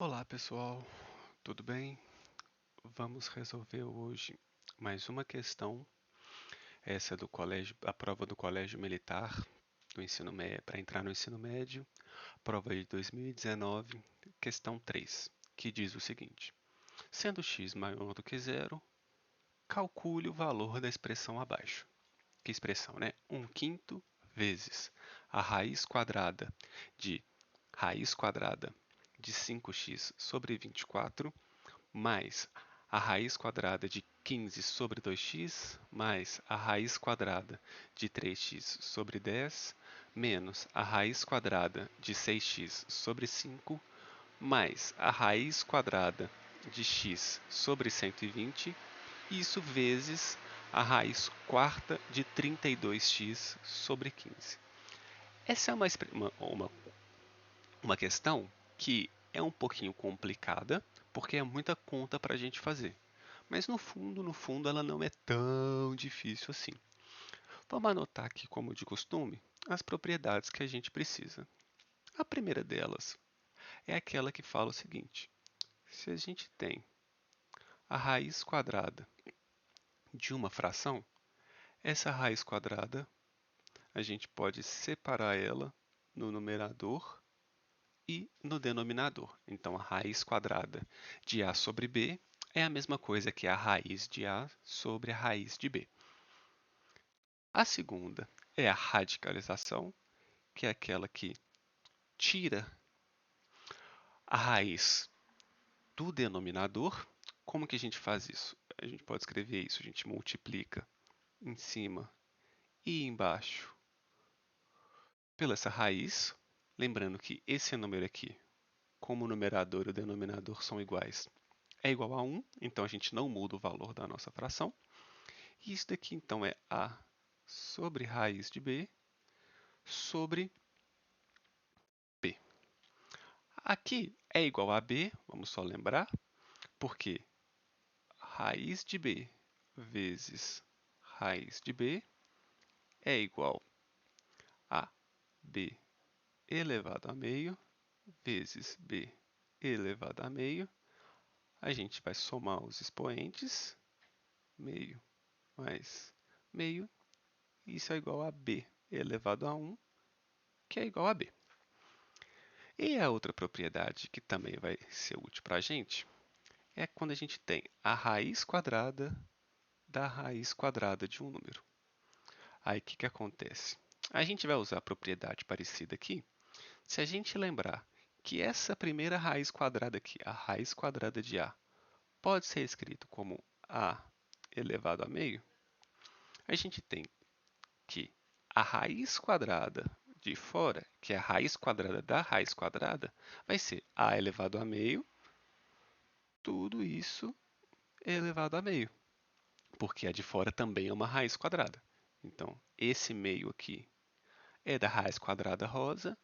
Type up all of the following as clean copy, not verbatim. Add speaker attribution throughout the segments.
Speaker 1: Olá pessoal, tudo bem? Vamos resolver hoje mais uma questão, essa do colégio, a prova do Colégio Militar do ensino médio, para entrar no ensino médio, prova de 2019, questão 3, que diz o seguinte: sendo x maior do que zero, calcule o valor da expressão abaixo. Que expressão, né? 1/5 vezes a de raiz quadrada de 5x sobre 24 mais a raiz quadrada de 15 sobre 2x, mais a raiz quadrada de 3x sobre 10, menos a raiz quadrada de 6x sobre 5, mais a raiz quadrada de x sobre 120, isso vezes a raiz quarta de 32x sobre 15. Essa é uma questão que é um pouquinho complicada, porque é muita conta para a gente fazer. Mas no fundo, ela não é tão difícil assim. Vamos anotar aqui, como de costume, as propriedades que a gente precisa. A primeira delas é aquela que fala o seguinte: se a gente tem a raiz quadrada de uma fração, essa raiz quadrada a gente pode separar ela no numerador e no denominador. Então, a raiz quadrada de a sobre b é a mesma coisa que a raiz de a sobre a raiz de b. A segunda é a radicalização, que é aquela que tira a raiz do denominador. Como que a gente faz isso? A gente pode escrever isso, a gente multiplica em cima e embaixo pela essa raiz, lembrando que esse número aqui, como o numerador e o denominador são iguais, é igual a 1, então a gente não muda o valor da nossa fração. E isso daqui, então, é a sobre raiz de b sobre b. Aqui é igual a b, vamos só lembrar, porque raiz de b vezes raiz de b é igual a b elevado a meio vezes b elevado a meio. A gente vai somar os expoentes, meio mais meio, isso é igual a b elevado a 1, que é igual a b. E a outra propriedade que também vai ser útil para a gente é quando a gente tem a raiz quadrada da raiz quadrada de um número. Aí o que acontece? A gente vai usar a propriedade parecida aqui se a gente lembrar que essa primeira raiz quadrada aqui, a raiz quadrada de a, pode ser escrito como a elevado a meio. A gente tem que a raiz quadrada de fora, que é a raiz quadrada da raiz quadrada, vai ser a elevado a meio, tudo isso elevado a meio, porque a de fora também é uma raiz quadrada. Então, esse meio aqui é da raiz quadrada rosa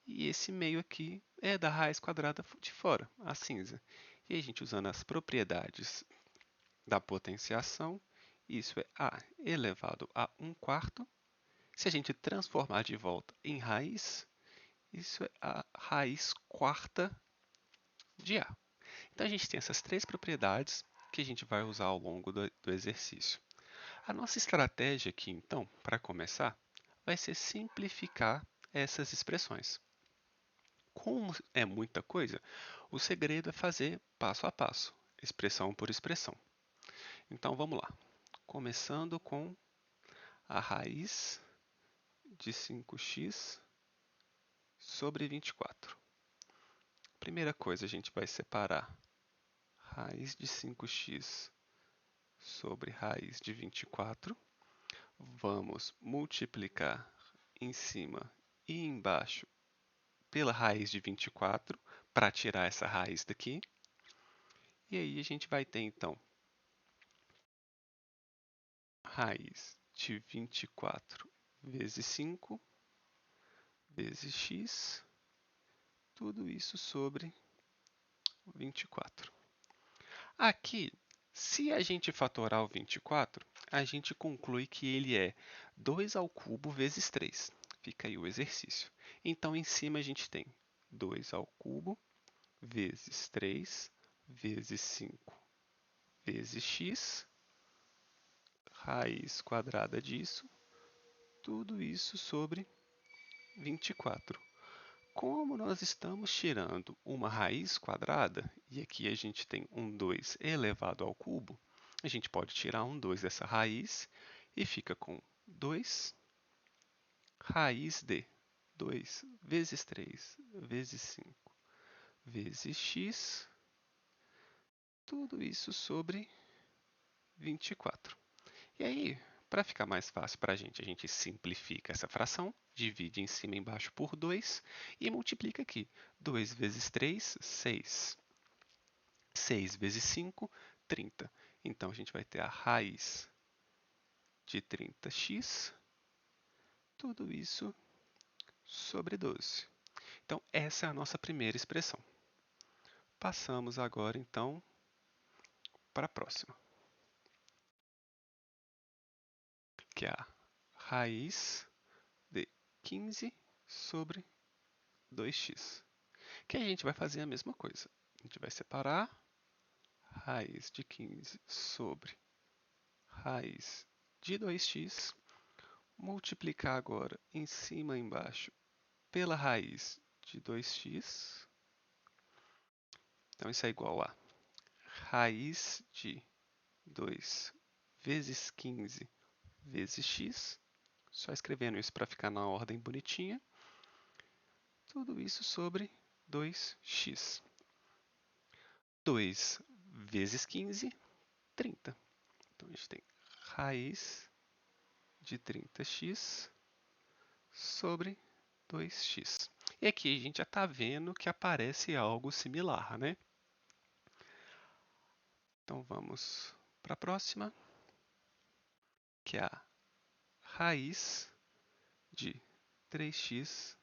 Speaker 1: e esse meio aqui é da raiz quadrada de fora, a cinza. E a gente usando as propriedades da potenciação, isso é a elevado a 1/4. Se a gente transformar de volta em raiz, isso é a raiz quarta de a. Então, a gente tem essas três propriedades que a gente vai usar ao longo do exercício. A nossa estratégia aqui, então, para começar, vai ser simplificar essas expressões. Como é muita coisa, o segredo é fazer passo a passo, expressão por expressão. Então, vamos lá. Começando com a raiz de 5x sobre 24. Primeira coisa, a gente vai separar raiz de 5x sobre raiz de 24. Vamos multiplicar em cima e embaixo pela raiz de 24 para tirar essa raiz daqui. E aí a gente vai ter, então, raiz de 24 vezes 5 vezes x, tudo isso sobre 24. Aqui, se a gente fatorar o 24, a gente conclui que ele é 2 ao cubo vezes 3. Fica aí o exercício. Então, em cima a gente tem 2 ao cubo vezes 3 vezes 5 vezes x, raiz quadrada disso, tudo isso sobre 24. Como nós estamos tirando uma raiz quadrada, e aqui a gente tem um 2 elevado ao cubo, a gente pode tirar um 2 dessa raiz e fica com 2 raiz de 2 vezes 3 vezes 5 vezes x, tudo isso sobre 24. E aí, para ficar mais fácil para a gente simplifica essa fração, divide em cima e embaixo por 2 e multiplica aqui. 2 vezes 3, 6. 6 vezes 5, 30. Então, a gente vai ter a raiz de 30x, tudo isso sobre 12. Então, essa é a nossa primeira expressão. Passamos agora, então, para a próxima, que é a raiz de 15 sobre 2x. Que a gente vai fazer a mesma coisa. A gente vai separar raiz de 15 sobre raiz de 2x, multiplicar agora em cima e embaixo pela raiz de 2x. Então, isso é igual a raiz de 2 vezes 15 vezes x. Só escrevendo isso para ficar na ordem bonitinha. Tudo isso sobre 2x. 2 vezes 15, 30. Então, a gente tem raiz de 30x sobre 2x. E aqui a gente já está vendo que aparece algo similar, né? Então, vamos para a próxima, que é a raiz de 3x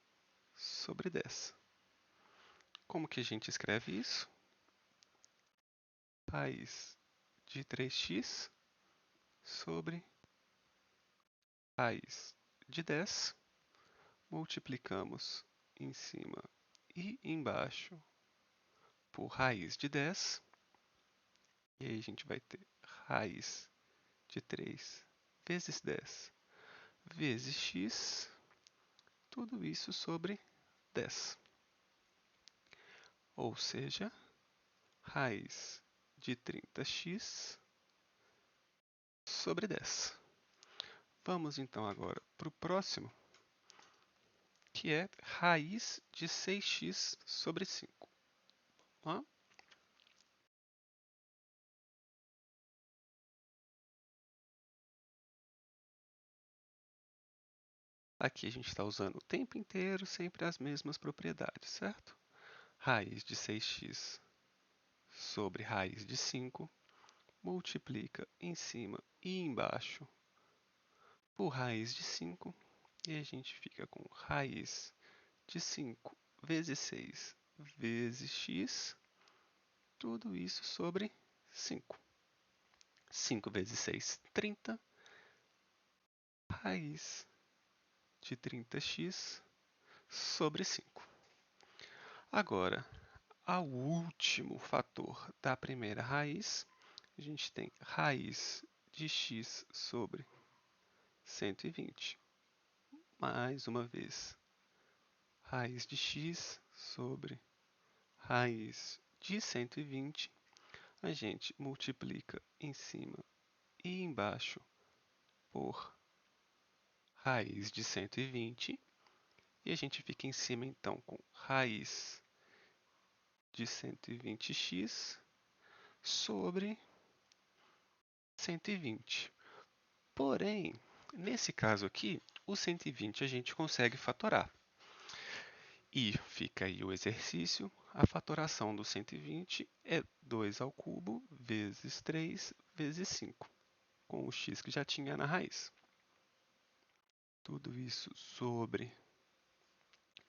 Speaker 1: sobre 10. Como que a gente escreve isso? Raiz de 3x sobre raiz de 10. Multiplicamos em cima e embaixo por raiz de 10. E aí a gente vai ter raiz de 3 vezes 10 vezes x, tudo isso sobre 10. Ou seja, raiz de 30x sobre 10. Vamos então agora para o próximo, que é raiz de 6x sobre 5. Ó. Aqui a gente está usando o tempo inteiro sempre as mesmas propriedades, certo? Raiz de 6x sobre raiz de 5, multiplica em cima e embaixo por raiz de 5, e a gente fica com raiz de 5 vezes 6 vezes x, tudo isso sobre 5. 5 vezes 6, 30, raiz de 30x sobre 5. Agora, ao último fator da primeira raiz, a gente tem raiz de x sobre 120. Mais uma vez, raiz de x sobre raiz de 120. A gente multiplica em cima e embaixo por raiz de 120. E a gente fica em cima, então, com raiz de 120x sobre 120. Porém, nesse caso aqui, o 120 a gente consegue fatorar. E fica aí o exercício. A fatoração do 120 é 2 ao cubo vezes 3 vezes 5, com o x que já tinha na raiz. Tudo isso sobre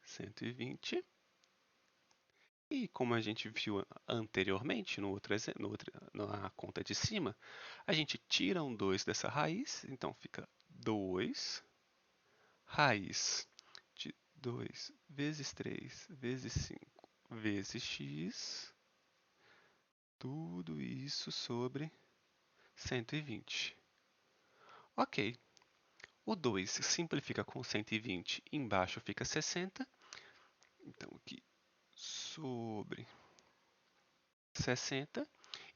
Speaker 1: 120. E como a gente viu anteriormente, na conta de cima, a gente tira um 2 dessa raiz, então fica 2 raiz de 2 vezes 3 vezes 5 vezes x, tudo isso sobre 120. Ok, o 2 simplifica com 120, embaixo fica 60, então aqui sobre 60,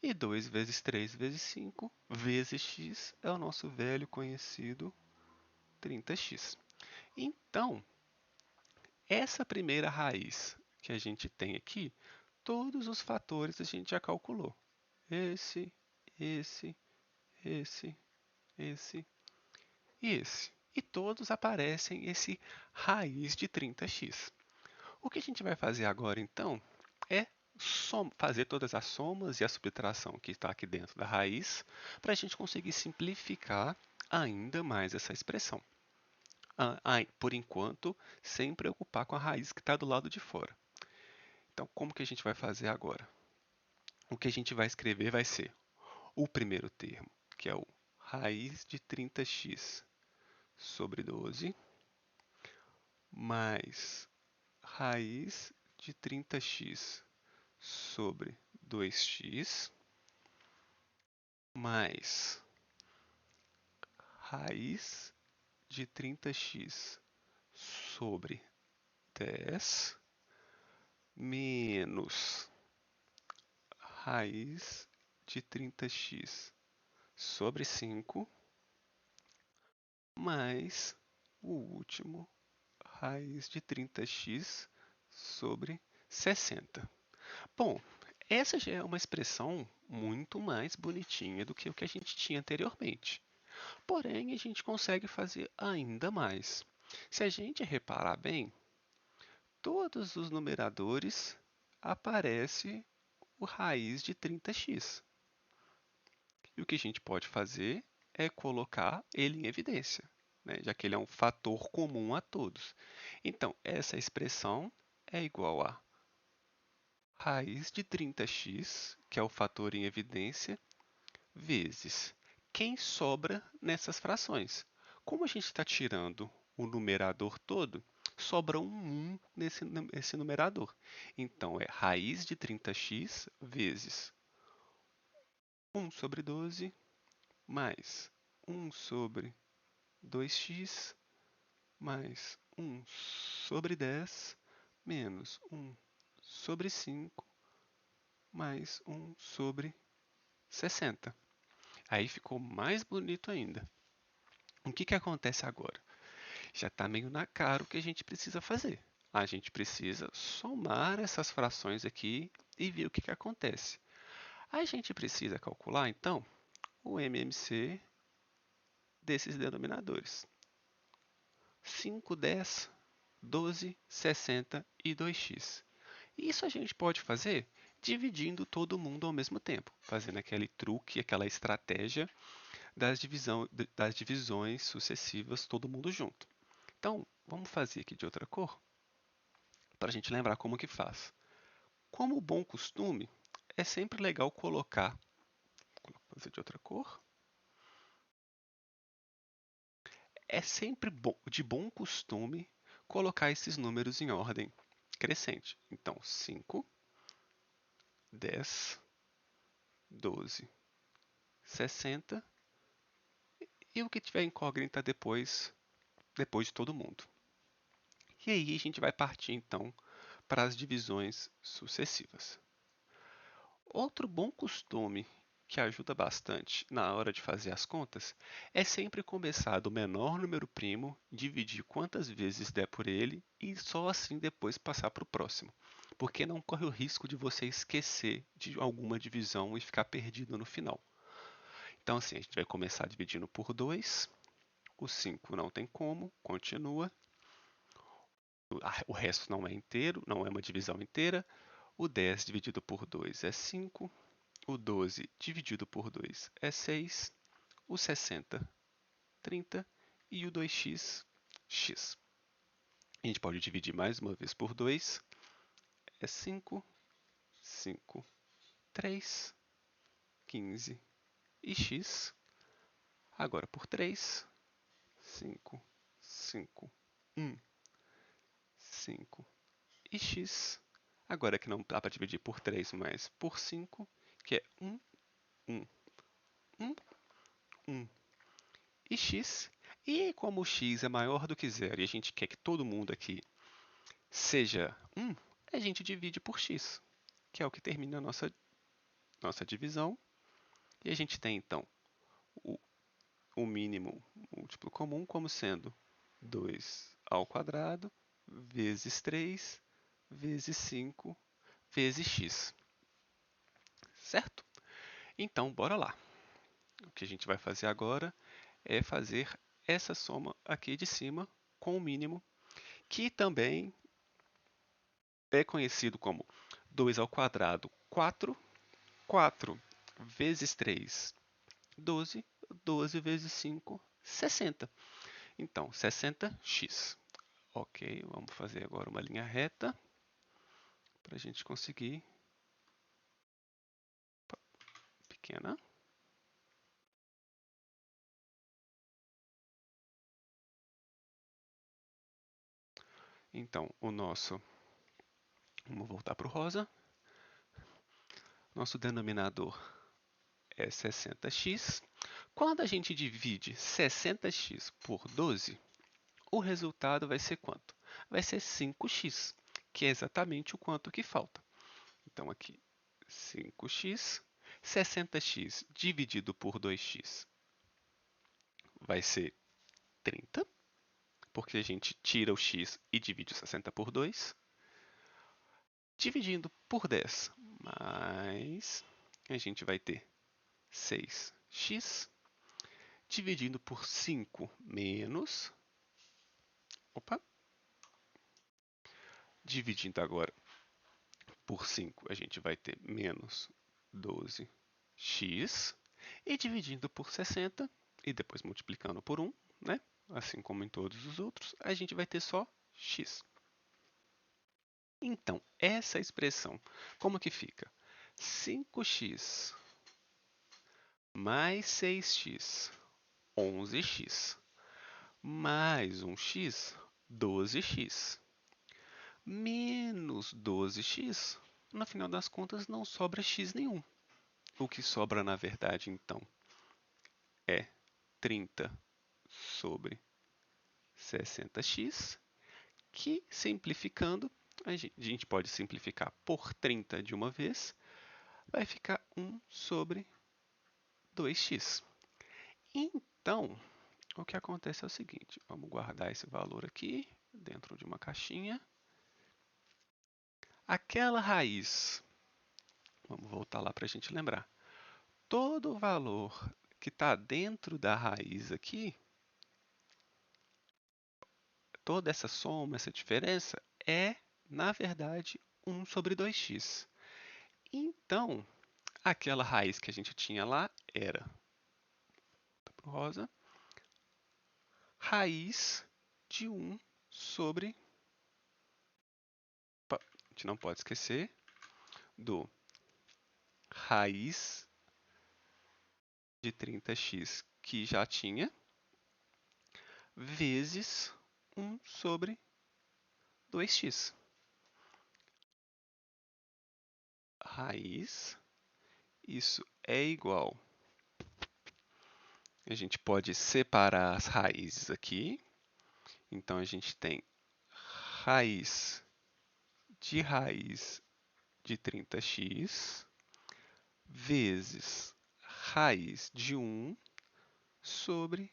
Speaker 1: e 2 vezes 3 vezes 5 vezes x é o nosso velho conhecido 30x. Então, essa primeira raiz que a gente tem aqui, todos os fatores a gente já calculou. Esse, esse, esse, esse e esse. E todos aparecem esse raiz de 30x. O que a gente vai fazer agora, então, é fazer todas as somas e a subtração que está aqui dentro da raiz, para a gente conseguir simplificar ainda mais essa expressão. Por enquanto, sem preocupar com a raiz que está do lado de fora. Então, como que a gente vai fazer agora? O que a gente vai escrever vai ser o primeiro termo, que é o raiz de 30x sobre 12, mais raiz de 30x sobre 2x, mais raiz de 30x sobre 10, menos raiz de 30x sobre 5, mais o último, raiz de 30x sobre 60. Bom, essa já é uma expressão muito mais bonitinha do que o que a gente tinha anteriormente. Porém, a gente consegue fazer ainda mais. Se a gente reparar bem, todos os numeradores aparece o raiz de 30x. E o que a gente pode fazer é colocar ele em evidência, né? Já que ele é um fator comum a todos. Então, essa expressão é igual a raiz de 30x, que é o fator em evidência, vezes quem sobra nessas frações. Como a gente está tirando o numerador todo, sobra um 1 nesse numerador. Então, é raiz de 30x vezes 1 sobre 12 mais 1 sobre 2x mais 1 sobre 10 menos 1 sobre 5 mais 1 sobre 60. Aí ficou mais bonito ainda. O que, que acontece agora? Já está meio na cara o que a gente precisa fazer. A gente precisa somar essas frações aqui e ver o que, que acontece. A gente precisa calcular, então, o MMC desses denominadores. 5, 10, 12, 60 e 2x. Isso a gente pode fazer dividindo todo mundo ao mesmo tempo, fazendo aquele truque, aquela estratégia das divisões sucessivas, todo mundo junto. Então, vamos fazer aqui de outra cor, para a gente lembrar como que faz. Como bom costume, é sempre legal colocar, vou fazer de outra cor, é sempre de bom costume colocar esses números em ordem crescente. Então, 5, 10, 12, 60 e o que tiver incógnita depois de todo mundo. E aí a gente vai partir então para as divisões sucessivas. Outro bom costume que ajuda bastante na hora de fazer as contas é sempre começar do menor número primo, dividir quantas vezes der por ele e só assim depois passar para o próximo. Porque não corre o risco de você esquecer de alguma divisão e ficar perdido no final. Então, assim, a gente vai começar dividindo por 2. O 5 não tem como, continua. O resto não é inteiro, não é uma divisão inteira. O 10 dividido por 2 é 5. O 12 dividido por 2 é 6. O 60, 30. E o 2x, x. A gente pode dividir mais uma vez por 2. É 5, 5, 3, 15 e x. Agora por 3, 5, 5, 1, 5 e x. Agora que não dá para dividir por 3, mas por 5, que é 1, 1, 1, 1 e x. E como o x é maior do que zero e a gente quer que todo mundo aqui seja 1, a gente divide por x, que é o que termina a nossa divisão. E a gente tem, então, o, o mínimo múltiplo comum como sendo 2 ao quadrado vezes 3 vezes 5 vezes x, certo? Então, bora lá. O que a gente vai fazer agora é fazer essa soma aqui de cima com o mínimo, que também é conhecido como 2 ao quadrado, 4, 4 vezes 3, 12, 12 vezes 5, 60. Então, 60x. Ok, vamos fazer agora uma linha reta para a gente conseguir. Pequena. Então, vamos voltar para o rosa. Nosso denominador é 60x. Quando a gente divide 60x por 12, o resultado vai ser quanto? Vai ser 5x, que é exatamente o quanto que falta. Então, aqui, 5x, 60x dividido por 2x vai ser 30, porque a gente tira o x e divide o 60 por 2. Dividindo por 10, mais a gente vai ter 6x. Dividindo por 5 menos. Opa! Dividindo agora por 5, a gente vai ter menos 12x. E dividindo por 60, e depois multiplicando por 1, né? Assim como em todos os outros, a gente vai ter só x. Então, essa expressão, como que fica? 5x mais 6x, 11x, mais 1x, 12x, menos 12x, no final das contas não sobra x nenhum. O que sobra, na verdade, então, é 30 sobre 60x, que, simplificando, a gente pode simplificar por 30 de uma vez, vai ficar 1 sobre 2x. Então, o que acontece é o seguinte, vamos guardar esse valor aqui dentro de uma caixinha. Aquela raiz, vamos voltar lá para a gente lembrar, todo o valor que está dentro da raiz aqui, toda essa soma, essa diferença, é, na verdade, 1 sobre 2x. Então, aquela raiz que a gente tinha lá era, rosa, raiz de 1 sobre, a gente não pode esquecer, do raiz de 30x que já tinha, vezes 1 sobre 2x. Raiz, isso é igual. A gente pode separar as raízes aqui. Então, a gente tem raiz de 30x vezes raiz de 1 sobre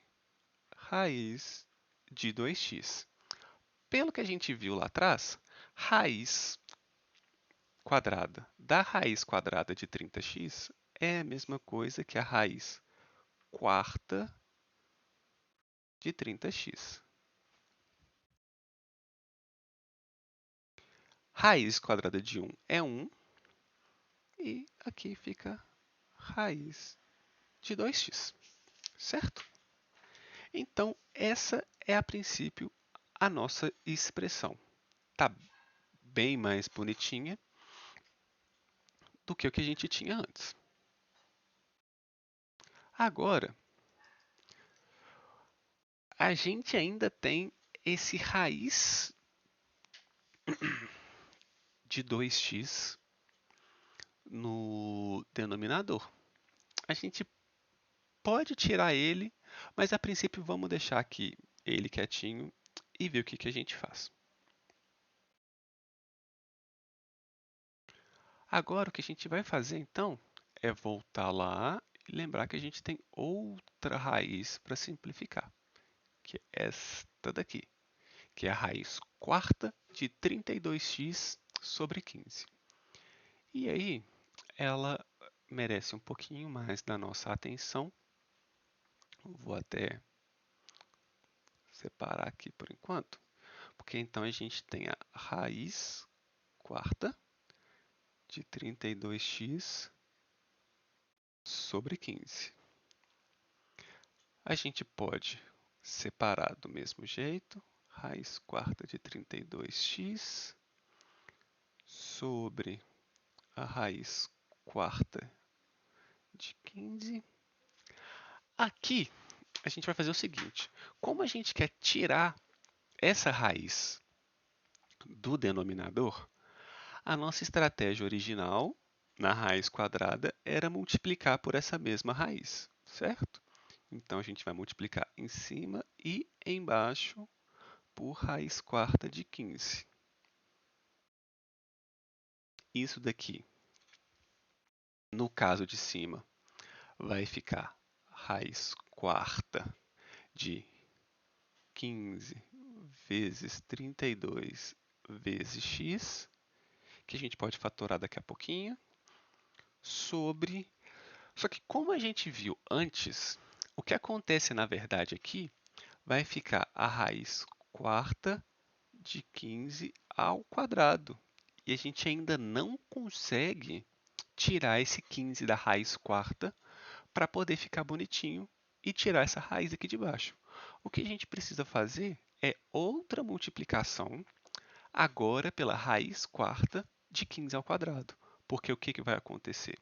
Speaker 1: raiz de 2x. Pelo que a gente viu lá atrás, raiz quadrada da raiz quadrada de 30x é a mesma coisa que a raiz quarta de 30x. Raiz quadrada de 1 é 1, e aqui fica raiz de 2x, certo? Então, essa é, a princípio, a nossa expressão. Está bem mais bonitinha do que o que a gente tinha antes. Agora, a gente ainda tem esse raiz de 2x no denominador. A gente pode tirar ele, mas a princípio vamos deixar aqui ele quietinho e ver o que a gente faz. Agora o que a gente vai fazer então é voltar lá e lembrar que a gente tem outra raiz para simplificar, que é esta daqui, que é a raiz quarta de 32x sobre 15. E aí ela merece um pouquinho mais da nossa atenção. Vou até separar aqui por enquanto, porque então a gente tem a raiz quarta de 32x sobre 15. A gente pode separar do mesmo jeito, raiz quarta de 32x sobre a raiz quarta de 15. Aqui a gente vai fazer o seguinte, como a gente quer tirar essa raiz do denominador, a nossa estratégia original na raiz quadrada era multiplicar por essa mesma raiz, certo? Então a gente vai multiplicar em cima e embaixo por raiz quarta de 15. Isso daqui, no caso de cima, vai ficar raiz quarta de 15 vezes 32 vezes x, que a gente pode fatorar daqui a pouquinho, sobre... Só que como a gente viu antes, o que acontece na verdade aqui vai ficar a raiz quarta de 15 ao quadrado. E a gente ainda não consegue tirar esse 15 da raiz quarta para poder ficar bonitinho e tirar essa raiz aqui de baixo. O que a gente precisa fazer é outra multiplicação, agora pela raiz quarta de 15 ao quadrado. Porque o que vai acontecer?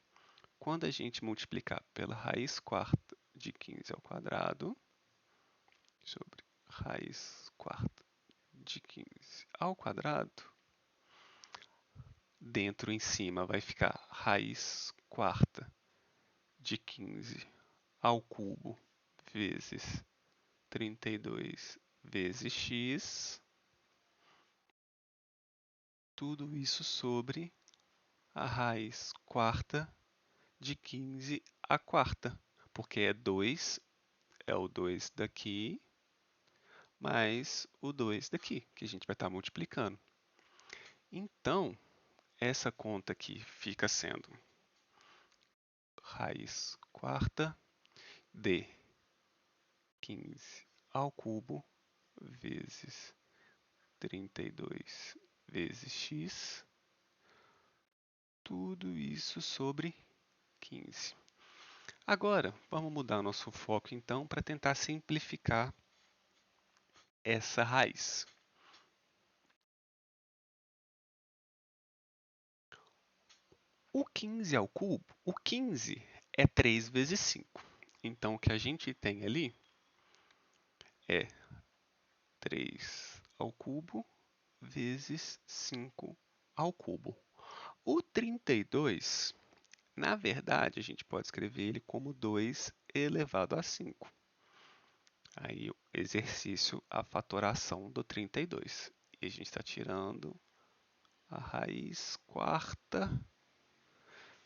Speaker 1: Quando a gente multiplicar pela raiz quarta de 15 ao quadrado, sobre raiz quarta de 15 ao quadrado, dentro em cima vai ficar raiz quarta de 15 ao cubo vezes 32 vezes x, tudo isso sobre a raiz quarta de 15 à quarta, porque é 2, é o 2 daqui, mais o 2 daqui, que a gente vai estar multiplicando. Então, essa conta aqui fica sendo raiz quarta de 15 ao cubo vezes 32 vezes x, tudo isso sobre 15. Agora, vamos mudar nosso foco então para tentar simplificar essa raiz. O 15 ao cubo, o 15 é 3 vezes 5. Então, o que a gente tem ali é 3 ao cubo vezes 5 ao cubo. O 32, na verdade, a gente pode escrever ele como 2 elevado a 5. Aí, o exercício, a fatoração do 32. E a gente está tirando a raiz quarta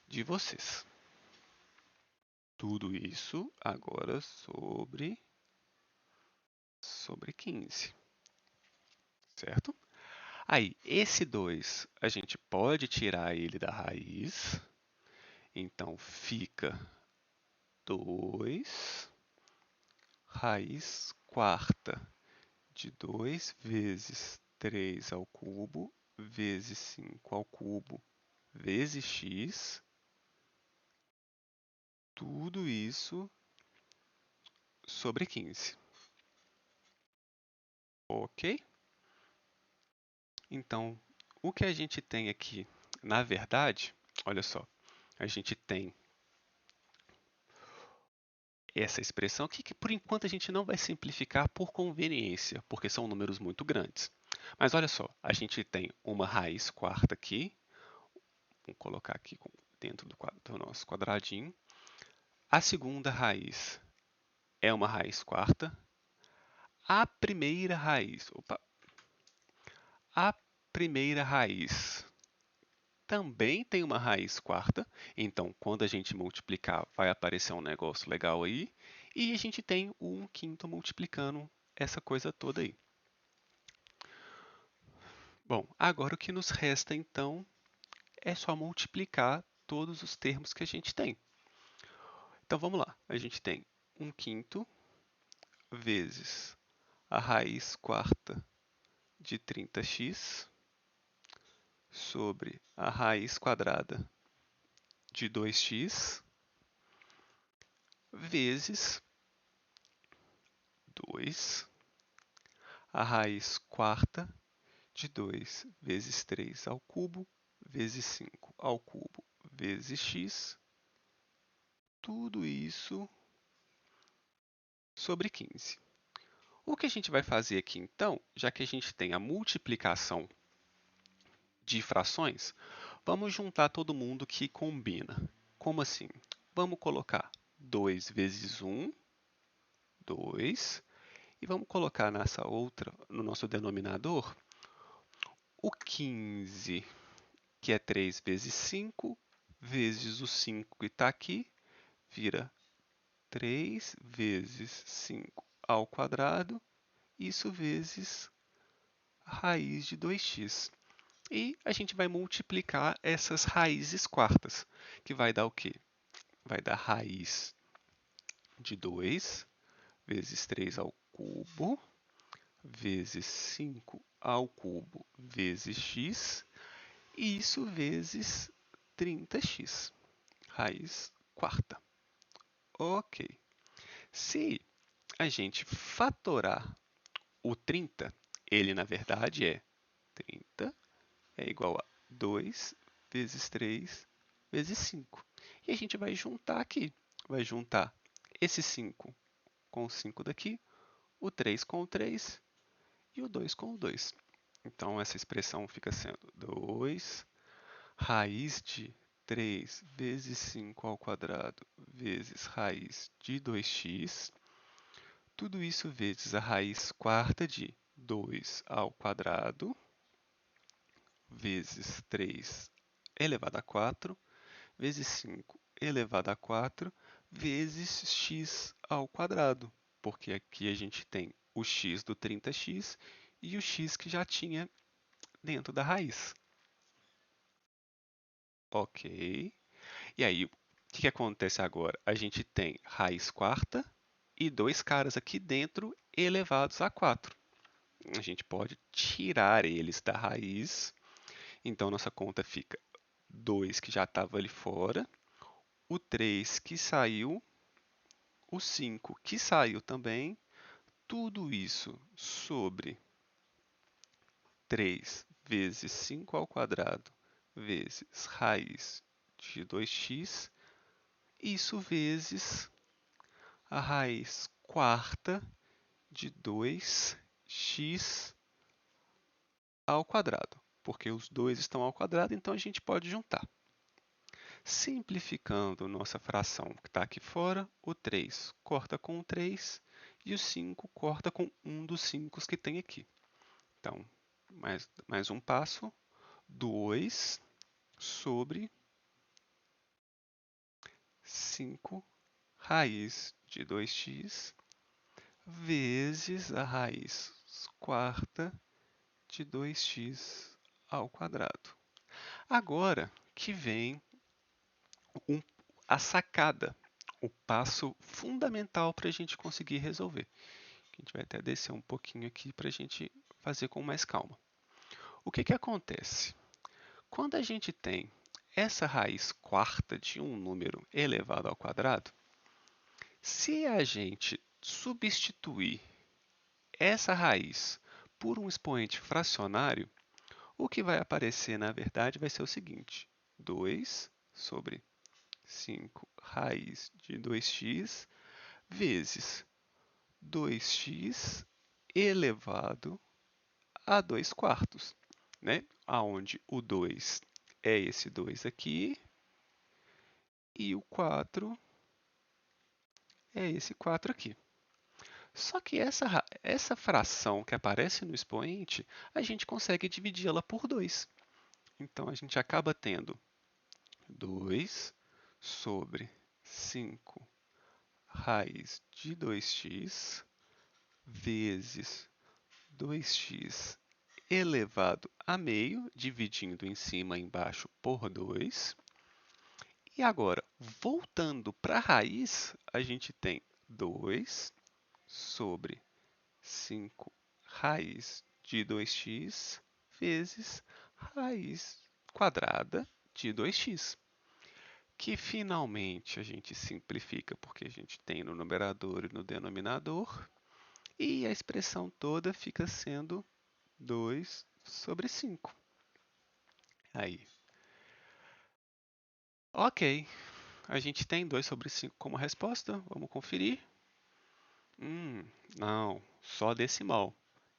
Speaker 1: de vocês. Tudo isso agora sobre 15, certo? Aí, esse 2, a gente pode tirar ele da raiz. Então, fica 2 raiz quarta de 2 vezes 3 ao cubo vezes 5 ao cubo vezes x. Tudo isso sobre 15. Ok? Então, o que a gente tem aqui, na verdade, olha só, a gente tem essa expressão aqui que, por enquanto, a gente não vai simplificar por conveniência, porque são números muito grandes. Mas olha só, a gente tem uma raiz quarta aqui. Vamos colocar aqui dentro do nosso quadradinho. A segunda raiz é uma raiz quarta. A primeira raiz, a primeira raiz também tem uma raiz quarta. Então, quando a gente multiplicar, vai aparecer um negócio legal aí. E a gente tem o 1/5 multiplicando essa coisa toda aí. Bom, agora o que nos resta então é só multiplicar todos os termos que a gente tem. Então vamos lá, a gente tem 1/5 vezes a raiz quarta de 30x sobre a raiz quadrada de 2x vezes 2, a raiz quarta de 2 vezes 3 ao cubo, vezes 5 ao cubo, vezes x, tudo isso sobre 15. O que a gente vai fazer aqui então, já que a gente tem a multiplicação de frações, vamos juntar todo mundo que combina. Como assim? Vamos colocar 2 vezes 1, 2, e vamos colocar nessa outra, no nosso denominador, o 15, que é 3 vezes 5, vezes o 5 que está aqui, vira 3 vezes 5 ao quadrado, isso vezes a raiz de 2x. E a gente vai multiplicar essas raízes quartas, que vai dar o quê? Vai dar raiz de 2 vezes 3 ao cubo, vezes 5 ao cubo, vezes x, e isso vezes 30x, raiz quarta. Ok. Se a gente fatorar o 30, ele na verdade é 30 é igual a 2 vezes 3 vezes 5. E a gente vai juntar aqui. Vai juntar esse 5 com o 5 daqui, o 3 com o 3 e o 2 com o 2. Então, essa expressão fica sendo 2 raiz de 3 vezes 5 ao quadrado vezes raiz de 2x. Tudo isso vezes a raiz quarta de 2 ao quadrado vezes 3 elevado a 4, vezes 5 elevado a 4, vezes x ao quadrado, porque aqui a gente tem o x do 30x e o x que já tinha dentro da raiz. Ok. E aí, o que acontece agora? A gente tem raiz quarta e dois caras aqui dentro elevados a 4. A gente pode tirar eles da raiz, então nossa conta fica 2 que já estava ali fora, o 3 que saiu, o 5 que saiu também, tudo isso sobre 3 vezes 5 ao quadrado vezes raiz de 2x, isso vezes a raiz quarta de 2x ao quadrado, porque os dois estão ao quadrado, então a gente pode juntar. Simplificando nossa fração que está aqui fora, o 3 corta com o 3 e o 5 corta com um dos 5 que tem aqui. Então, mais um passo, 2 sobre 5 raiz de 2x vezes a raiz quarta de 2x ao quadrado. Agora que vem um, a sacada, o passo fundamental para a gente conseguir resolver. A gente vai até descer um pouquinho aqui para a gente fazer com mais calma. O que acontece? Quando a gente tem essa raiz quarta de um número elevado ao quadrado, se a gente substituir essa raiz por um expoente fracionário, o que vai aparecer, na verdade, vai ser o seguinte: 2 sobre 5 raiz de 2x vezes 2x elevado a 2 quartos, né? Aonde o 2 é esse 2 aqui e o 4 é esse 4 aqui. Só que essa fração que aparece no expoente, a gente consegue dividi-la por 2. Então, a gente acaba tendo 2 sobre 5 raiz de 2x vezes 2x elevado a meio, dividindo em cima e embaixo por 2. E agora, voltando para a raiz, a gente tem 2 sobre 5 raiz de 2x vezes raiz quadrada de 2x, que finalmente a gente simplifica porque a gente tem no numerador e no denominador, e a expressão toda fica sendo 2 sobre 5. Aí, ok, a gente tem 2 sobre 5 como resposta, vamos conferir. Não, só decimal.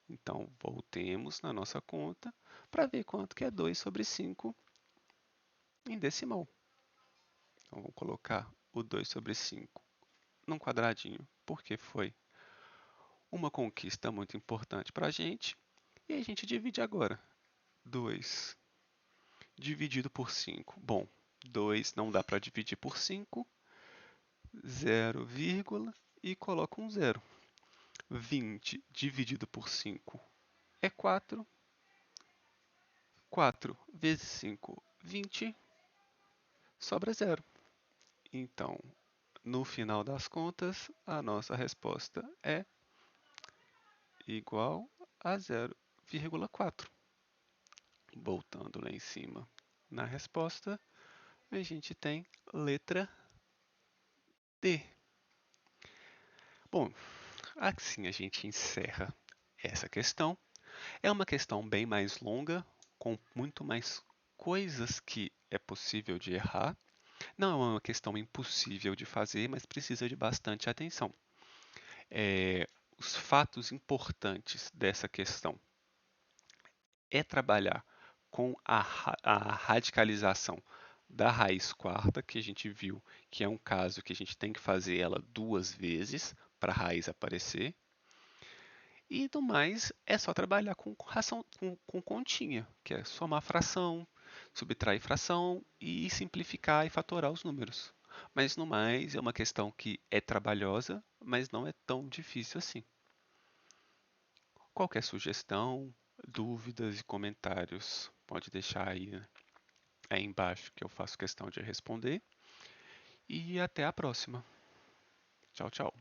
Speaker 1: Então, voltemos na nossa conta para ver quanto que é 2 sobre 5 em decimal. Então, vamos colocar o 2 sobre 5 num quadradinho, porque foi uma conquista muito importante para a gente. E a gente divide agora. 2 dividido por 5. Bom, 2 não dá para dividir por 5, 0, e coloca um 0. 20 dividido por 5 é 4. 4 vezes 5, 20, sobra 0. Então, no final das contas, a nossa resposta é igual a 0,4. Voltando lá em cima na resposta, a gente tem letra D. Bom, assim a gente encerra essa questão. É uma questão bem mais longa, com muito mais coisas que é possível de errar. Não é uma questão impossível de fazer, mas precisa de bastante atenção. Os fatos importantes dessa questão é trabalhar com a radicalização da raiz quarta, que a gente viu que é um caso que a gente tem que fazer ela 2 vezes para a raiz aparecer. E do mais, é só trabalhar com com continha, que é somar fração, subtrair fração e simplificar e fatorar os números. Mas no mais, é uma questão que é trabalhosa, mas não é tão difícil assim. Qualquer sugestão, dúvidas e comentários, pode deixar aí embaixo que eu faço questão de responder. E até a próxima. Tchau, tchau.